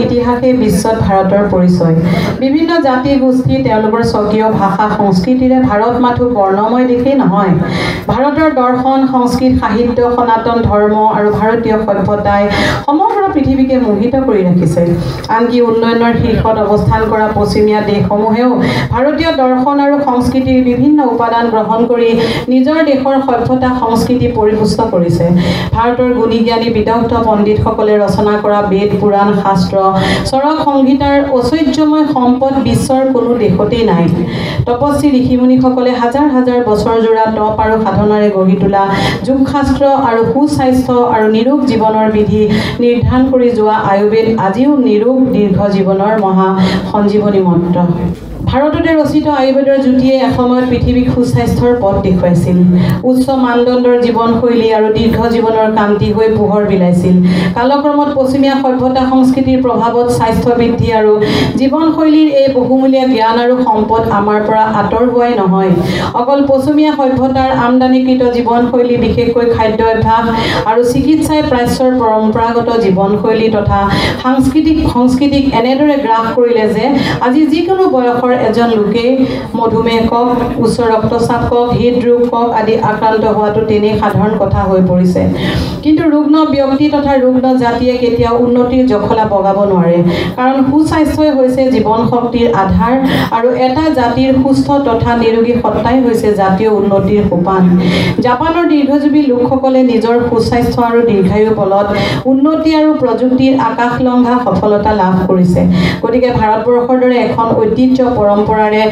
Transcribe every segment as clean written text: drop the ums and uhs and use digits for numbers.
ইতিহাসে বিশ্বত ভাৰতৰ পৰিচয় বিভিন্ন জাতি গোষ্ঠী তেওঁলোকৰ স্বকীয় ভাষা সংস্কৃতিৰে ভাৰত মাথো বৰ্ণময় দেশেই নহয় ভাৰতৰ দৰ্শন সংস্কৃত সাহিত্য সনাতন ধৰ্ম আৰু ভাৰতীয় সভ্যতাই সমগ্ৰ পৃথিৱীকে মোহিত কৰি ৰাখিছে আনকি উন্নয়নৰ শীৰ্ষত অৱস্থান কৰা পশ্চিমীয়া দেশসমূহেও ভাৰতীয় দৰ্শন আৰু সংস্কৃতিৰ বিভিন্ন উপাদান গ্ৰহণ কৰি নিজৰ দেশৰ সভ্যতা সংস্কৃতি পৰিপুষ্ট কৰিছে ভাৰতৰ গুণী জ্ঞানী বিদগ্ধ পণ্ডিতসকলে ৰচনা কৰা বেদ পুৰাণ শাস্ত্ৰ চৰক সংহিতাৰ ঐশ্বৰ্যময় সম্পদ বিশ্বৰ কোনো দেশতেই নাই তপস্বী ঋষিমুনিসকলে হাজাৰ হাজাৰ বছৰ জোৰা তপ আৰু সাধনাৰে গঢ়ি তোলা যোগশাস্ত্ৰ আৰু সুস্বাস্থ্য আৰু নিৰোগ জীৱনৰ বিধি নিৰ্ধাৰণ কৰি যোৱা আয়ুৰ্বেদ আজিও নিৰোগ দীৰ্ঘ জীৱনৰ মহা সঞ্জীৱনী মন্ত্ৰ ভাৰততে ৰচিত আয়ুৰ্বেদৰ জ্যোতিয়ে এসময়ত পৃথিৱীক সুস্বাস্থ্যৰ পথ দেখুৱাইছিল উচ্চ মানদণ্ডৰ জীৱনশৈলী আৰু দীৰ্ঘ জীৱনৰ কান্তি হৈ পোহৰ বিলাইছিল কালক্ৰমত পশ্চিমীয়া সভ্যতা সংস্কৃতিৰ প্ৰভাৱত স্বাস্থ্য বৃদ্ধি আৰু জীৱনশৈলীৰ এই বহুমূলীয়া জ্ঞান আৰু সম্পদ আমাৰ পৰা আঁতৰ হোৱাই নহয় অকল পশ্চিমীয়া সভ্যতাৰ আমদানিকৃত জীৱনশৈলী বিশেষকৈ খাদ্য অভ্যাস আৰু চিকিৎসাই প্ৰাচ্যৰ পৰম্পৰাগত জীৱনশৈলী তথা সংস্কৃতিক এনেদৰে গ্ৰাস কৰিলে যে আজি যিকোনো বয়সৰ এজন লোকে মধুমেহ কক উচ্চ ৰক্তচাপ কক হৃদৰোগ কক আদি আক্ৰান্ত হোৱাটো তেনেই সাধাৰণ কথা হৈ পৰিছে কিন্তু ৰুগ্ন ব্যক্তি তথা ৰুগ্ন জাতিয়ে কেতিয়াও উন্নতিৰ জখলা বগাব নোৱাৰে কাৰণ সুস্বাস্থ্যই হৈছে জীৱন শক্তিৰ আধাৰ আৰু এটা জাতিৰ সুস্থ তথা নিৰোগী সত্তাই হৈছে জাতীয় উন্নতিৰ সোপান জাপানৰ দীৰ্ঘজীৱী লোকসকলে নিজৰ সুস্বাস্থ্য আৰু দীৰ্ঘায়ু বলত উন্নতি আৰু প্ৰযুক্তিৰ আকাশলংঘা সফলতা লাভ কৰিছে গতিকে ভাৰতবৰ্ষৰ দৰে এখন ঐতিহ্য পৰম্পৰাৰে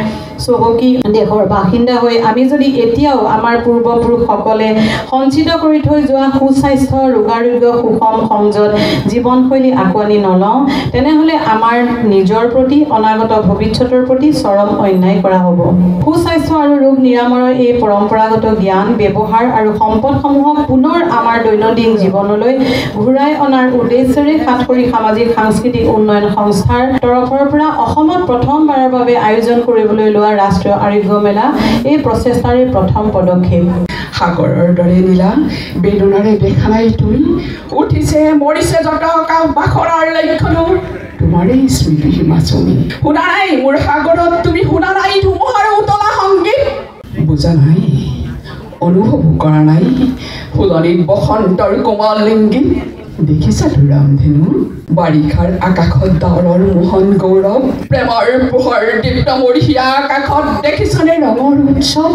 চহকী দেশৰ বাসিন্দা হৈ আমি যদি এতিয়াও আমাৰ পূৰ্বপুৰুষসকলে সঞ্চিত কৰি থৈ যোৱা সুস্বাস্থ্য ৰোগাৰোগ্য সুষম সংযত জীৱনশৈলী আঁকোৱালি নলওঁ তেনেহ'লে আমাৰ নিজৰ প্ৰতি অনাগত ভৱিষ্যতৰ প্ৰতি চৰম অন্যায় কৰা হ'ব সুস্বাস্থ্য আৰু ৰোগ নিৰাময়ৰ এই পৰম্পৰাগত জ্ঞান ব্যৱহাৰ আৰু সম্পদসমূহক পুনৰ আমাৰ দৈনন্দিন জীৱনলৈ ঘূৰাই অনাৰ উদ্দেশ্যেৰে সাতসৰী সামাজিক সাংস্কৃতিক উন্নয়ন সংস্থাৰ তৰফৰ পৰা অসমত প্ৰথমবাৰৰ বাবে আয়োজন কৰিবলৈ লোৱা ৰাষ্ট্ৰীয় আৰোগ্য মেলা এই প্ৰচেষ্টাৰে প্ৰথম পদক্ষেপ সাগৰৰ দৰে নীলা বেদনাৰে দেখা নাই তুমি উঠিছে মৰিছে যত বাখৰাৰ লক্ষণো তোমাৰেই স্মৃতি হিমাচনী শুনা নাই মোৰ সাগৰত তুমি শুনা নাই ধুমুহাৰ উতলা সংগীত বুজা নাই অনুভৱ কৰা নাই ফুলনিত বসন্তৰ কোমল লিংগী দেখিছা তো ৰামধেনু বাৰিষাৰ আকাশত ডাৱৰৰ মোহন গৌৰৱ প্ৰেমৰ পোহৰ দীপ্ত মৰিয়া আকাশত দেখিছানে ৰঙৰ উৎসৱ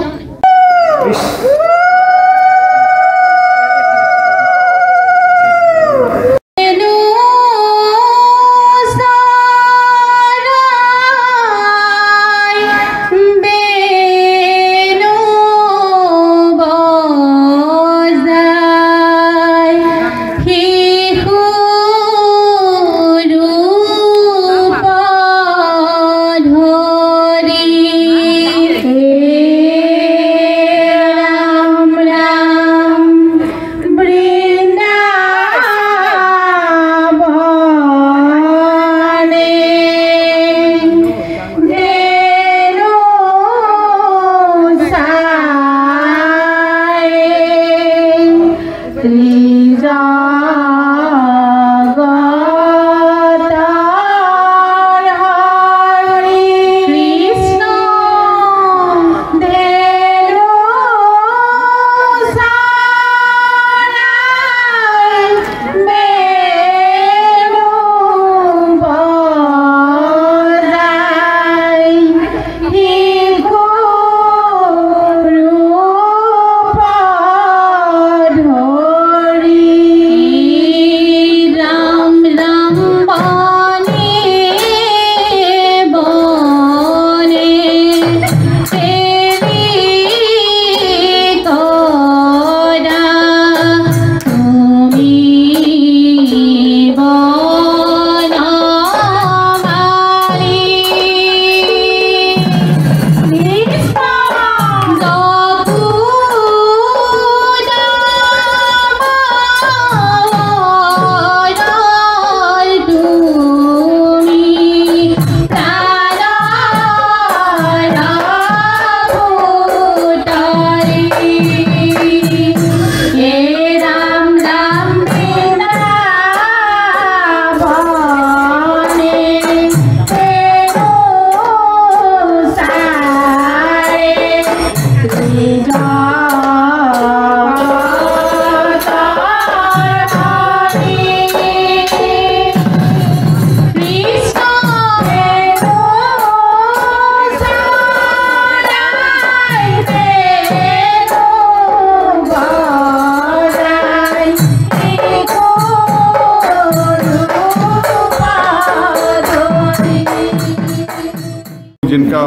जिनका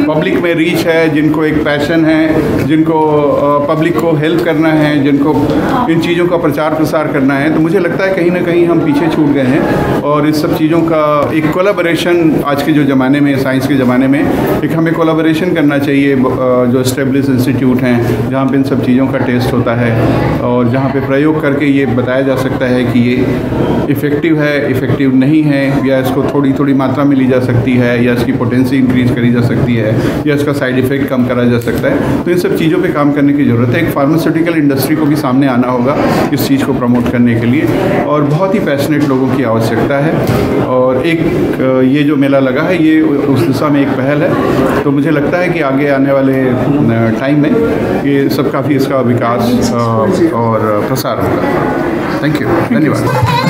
पब्लिक में रीच है, जिनको एक पैशन है, जिनको पब्लिक को हेल्प करना है, जिनको इन चीज़ों का प्रचार प्रसार करना है, तो मुझे लगता है कहीं ना कहीं हम पीछे छूट गए हैं। और इस सब चीज़ों का एक कोलैबोरेशन आज के जो ज़माने में, साइंस के ज़माने में, एक हमें कोलैबोरेशन करना चाहिए। जो एस्टेब्लिश इंस्टीट्यूट हैं जहाँ पे इन सब चीज़ों का टेस्ट होता है और जहाँ पे प्रयोग करके ये बताया जा सकता है कि ये इफ़ेक्टिव है, इफ़ेक्टिव नहीं है, या इसको थोड़ी थोड़ी मात्रा में ली जा सकती है, या इसकी पोटेंसी इंक्रीज़ करी जा सकती है, या इसका साइड इफ़ेक्ट कम करा जा सकता है। तो इन सब चीज़ों पे काम करने की ज़रूरत है। एक फार्मास्यूटिकल इंडस्ट्री को भी सामने आना होगा इस चीज़ को प्रमोट करने के लिए, और बहुत ही पैशनेट लोगों की आवश्यकता है। और एक ये जो मेला लगा है ये उस दिशा में एक पहल है। तो मुझे लगता है कि आगे आने वाले टाइम में ये सब काफ़ी इसका विकास और प्रसार होगा। थैंक यू, धन्यवाद।